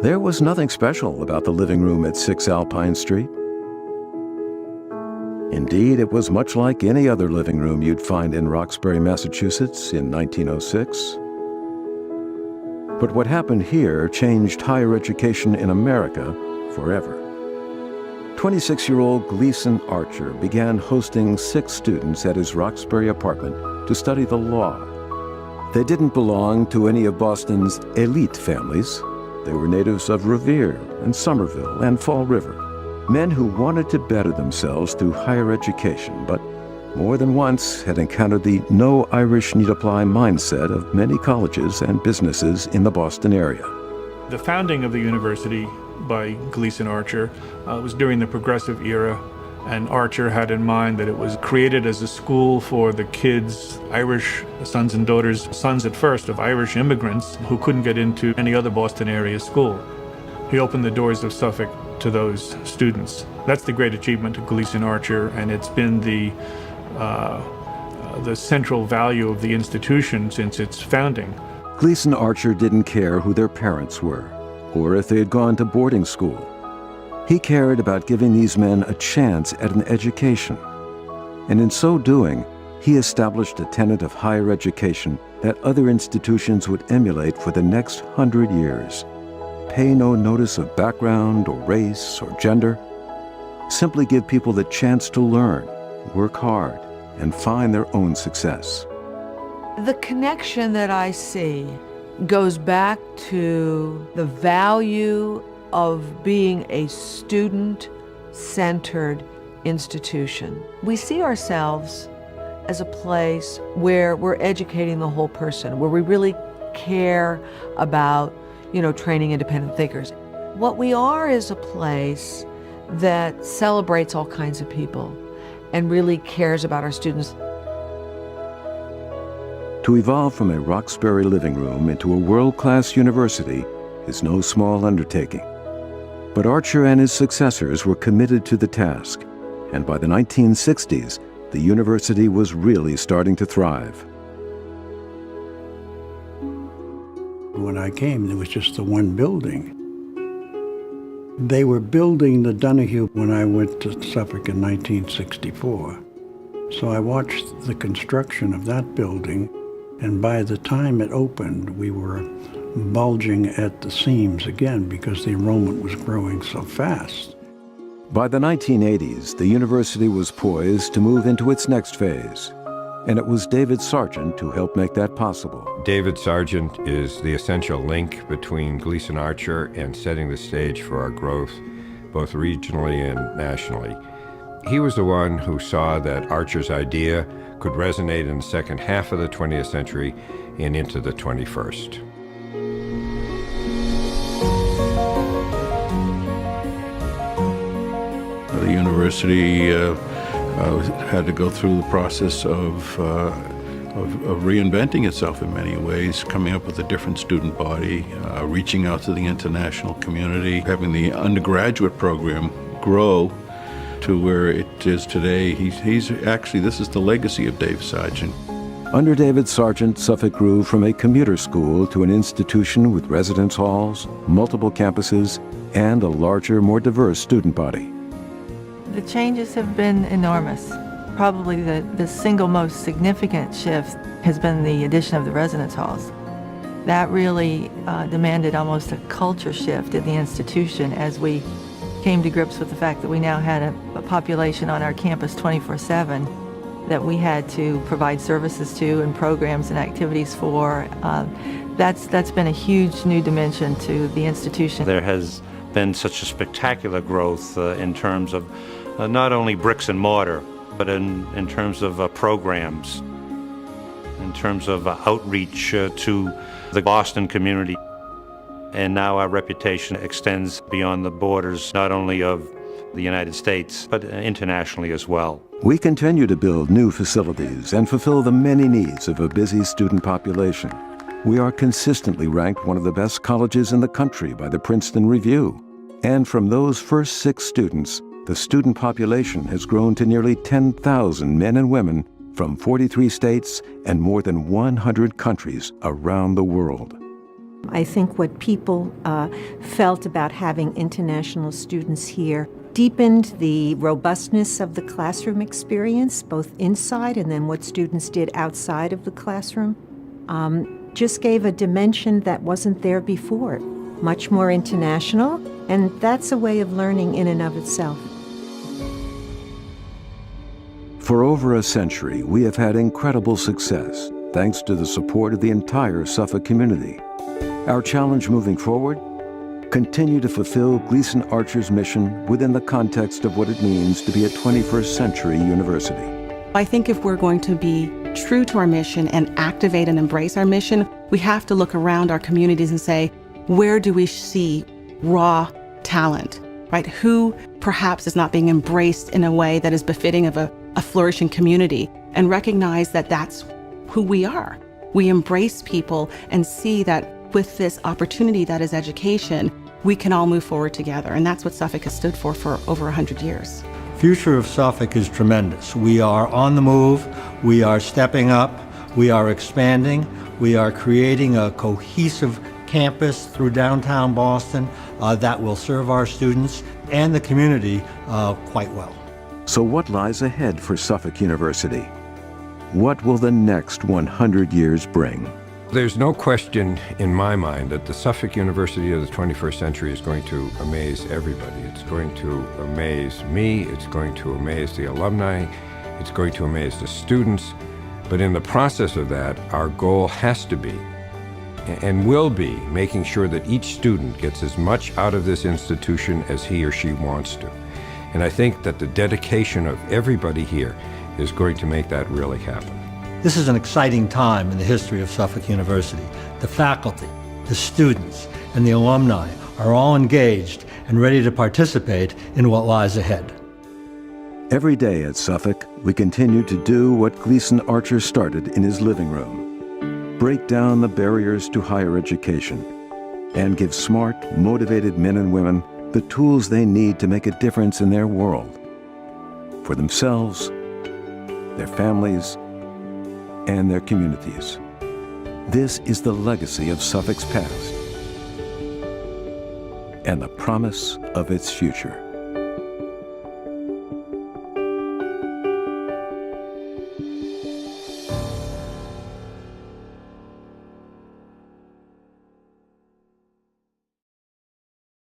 There was nothing special about the living room at 6 Alpine Street. Indeed, it was much like any other living room you'd find in Roxbury, Massachusetts in 1906. But what happened here changed higher education in America forever. 26-year-old Gleason Archer began hosting 6 students at his Roxbury apartment to study the law. They didn't belong to any of Boston's elite families. They were natives of Revere and Somerville and Fall River, men who wanted to better themselves through higher education, but more than once had encountered the no Irish need apply mindset of many colleges and businesses in the Boston area. The founding of the university by Gleason Archer was during the Progressive era, and Archer had in mind that it was created as a school for the kids, Irish sons and daughters, sons at first of Irish immigrants who couldn't get into any other Boston area school. He opened the doors of Suffolk to those students. That's the great achievement of Gleason Archer, and it's been the central value of the institution since its founding. Gleason Archer didn't care who their parents were, or if they had gone to boarding school. He cared about giving these men a chance at an education. And in so doing, he established a tenet of higher education that other institutions would emulate for the next 100 years. Pay no notice of background or race or gender. Simply give people the chance to learn, work hard, and find their own success. The connection that I see goes back to the value of being a student-centered institution. We see ourselves as a place where we're educating the whole person, where we really care about, training independent thinkers. What we are is a place that celebrates all kinds of people and really cares about our students. To evolve from a Roxbury living room into a world-class university is no small undertaking. But Archer and his successors were committed to the task, and by the 1960s, the university was really starting to thrive. When I came, there was just the one building. They were building the Donahue when I went to Suffolk in 1964. So I watched the construction of that building, and by the time it opened, we were bulging at the seams again because the enrollment was growing so fast. By the 1980s, the university was poised to move into its next phase, and it was David Sargent who helped make that possible. David Sargent is the essential link between Gleason Archer and setting the stage for our growth, both regionally and nationally. He was the one who saw that Archer's idea could resonate in the second half of the 20th century and into the 21st. The university had to go through the process of reinventing itself in many ways, coming up with a different student body, reaching out to the international community, having the undergraduate program grow to where it is today. He's actually, this is the legacy of Dave Sargent. Under David Sargent, Suffolk grew from a commuter school to an institution with residence halls, multiple campuses, and a larger, more diverse student body. The changes have been enormous. Probably the single most significant shift has been the addition of the residence halls. That really demanded almost a culture shift in the institution as we came to grips with the fact that we now had a population on our campus 24/7 that we had to provide services to and programs and activities for. That's been a huge new dimension to the institution. There has been such a spectacular growth in terms of not only bricks and mortar, but in terms of programs, in terms of outreach to the Boston community. And now our reputation extends beyond the borders, not only of the United States, but internationally as well. We continue to build new facilities and fulfill the many needs of a busy student population. We are consistently ranked one of the best colleges in the country by the Princeton Review. And from those first 6 students, the student population has grown to nearly 10,000 men and women from 43 states and more than 100 countries around the world. I think what people felt about having international students here deepened the robustness of the classroom experience, both inside and then what students did outside of the classroom. Just gave a dimension that wasn't there before, much more international, and that's a way of learning in and of itself. For over a century, we have had incredible success, thanks to the support of the entire Suffolk community. Our challenge moving forward? Continue to fulfill Gleason Archer's mission within the context of what it means to be a 21st century university. I think if we're going to be true to our mission and activate and embrace our mission, we have to look around our communities and say, where do we see raw talent, right? Who perhaps is not being embraced in a way that is befitting of a flourishing community, and recognize that that's who we are. We embrace people and see that with this opportunity that is education, we can all move forward together. And that's what Suffolk has stood for over 100 years. Future of Suffolk is tremendous. We are on the move, we are stepping up, we are expanding, we are creating a cohesive campus through downtown Boston that will serve our students and the community quite well. So what lies ahead for Suffolk University? What will the next 100 years bring? There's no question in my mind that the Suffolk University of the 21st century is going to amaze everybody. It's going to amaze me, it's going to amaze the alumni, it's going to amaze the students. But in the process of that, our goal has to be and will be making sure that each student gets as much out of this institution as he or she wants to. And I think that the dedication of everybody here is going to make that really happen. This is an exciting time in the history of Suffolk University. The faculty, the students, and the alumni are all engaged and ready to participate in what lies ahead. Every day at Suffolk, we continue to do what Gleason Archer started in his living room. Break down the barriers to higher education and give smart, motivated men and women the tools they need to make a difference in their world, for themselves, their families, and their communities. This is the legacy of Suffolk's past and the promise of its future.